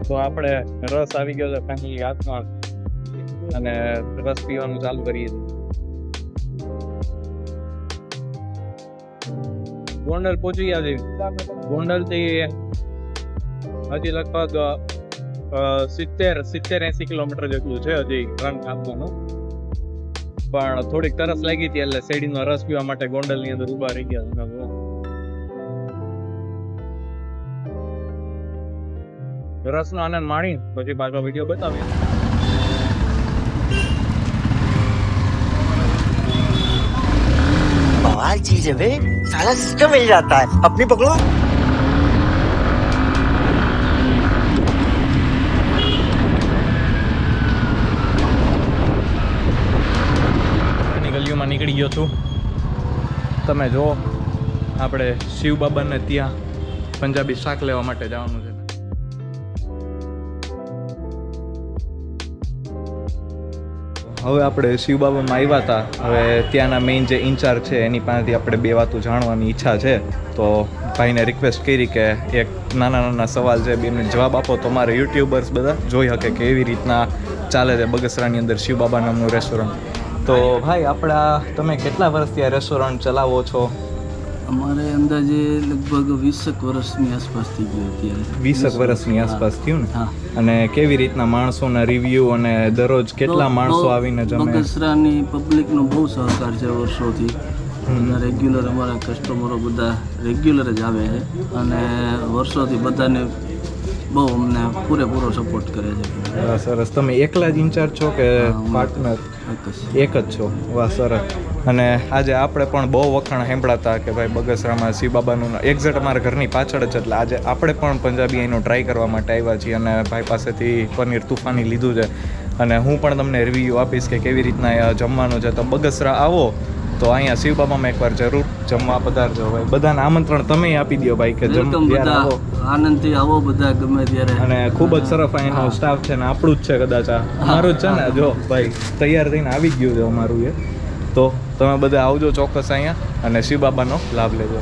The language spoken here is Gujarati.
તો આપણે રસ આવી ગયો છે ફેમિલી હાથમાં અને રસ પીવાનું ચાલુ કરીએ છીએ. ગોંડલ પહોંચી ગયા છે. ગોંડલ થી હજી લગભગ 70-80 કિલોમીટર જેટલું છે હજી રન કાપવાનું. પણ થોડીક તરસ લાગી હતી એટલે શેરડીનો રસ પીવા માટે ગોંડલ ની અંદર ઉભા રહી ગયા. રસનો આનંદ માણી પછી પાછો વિડીયો બતાવીએ. बवाल चीज है बे, सारा सिस्टम मिल जाता है. अपनी पकड़ो. ગલીઓમાં નીકળી ગયો છું. તમે જો આપણે શિવ બાબાને ત્યાં પંજાબી શાક લેવા માટે જવાનું છે. હવે આપણે શિવ બાબામાં આવ્યા હતા. હવે ત્યાંના મેઇન જે ઇન્ચાર્જ છે એની પાસેથી આપણે બે વાતો જાણવાની ઈચ્છા છે. તો ભાઈને રિક્વેસ્ટ કરી કે એક નાના નાના સવાલ છે બેને જવાબ આપો તો મારે યુટ્યુબર્સ બધા જોઈ શકે કે એવી રીતના ચાલે છે બગસરાની અંદર શિવ બાબા નામનું રેસ્ટોરન્ટ. તો ભાઈ આપણા તમે કેટલા વર્ષથી આ રેસ્ટોરન્ટ ચલાવો છો? અમારે અંદાજે લગભગ 20 વર્ષની આસપાસ થઈ ગયું અત્યારે. 20 વર્ષની આસપાસ થયું ને? હા. અને કેવી રીતના માણસોના રિવ્યુ અને દરરોજ કેટલા માણસો આવીને જમે? બગસરાની પબ્લિકનો બહુ સહકાર છે વર્ષોથી. બધા રેગ્યુલર અમારા કસ્ટમરો બધા રેગ્યુલર જ આવે છે અને વર્ષોથી બધાને બહુ અમને પૂરેપૂરો સપોર્ટ કરે છે. સરસ. તમે એકલા જ ઇન્ચાર્જ છો કે પાર્ટનર? એક જ છો. વાહ સરસ. અને આજે આપણે પણ બહુ વખાણ સાંભળાતા કે ભાઈ બગસરામાં શિવ બાબાનું એક્ઝેક્ટ અમારા ઘરની પાછળ જ. એટલે આજે આપણે પણ પંજાબી એનો ટ્રાય કરવા માટે આવ્યા છીએ અને ભાઈ પાસેથી પનીર તુફાની લીધું છે. અને હું પણ તમને રિવ્યૂ આપીશ કે કેવી રીતના જમવાનું છે. તો બગસરા આવો તો અહીંયા શિવ બાબામાં એકવાર જરૂર જમવા પધારજો. ભાઈ બધાને આમંત્રણ તમે આપી દો ભાઈ કે જમવા આવો, આનંદથી આવો બધા ગમે ત્યારે. અને ખૂબ જ સરસ અહીંનો સ્ટાફ છે ને આપણું જ છે કદાચ આ અમારું જ છે ને. જો ભાઈ તૈયાર થઈને આવી ગયું છે અમારું એ. તો તમે બધા આવજો ચોક્કસ અહીંયા અને શિવ બાબાનો લાભ લેજો.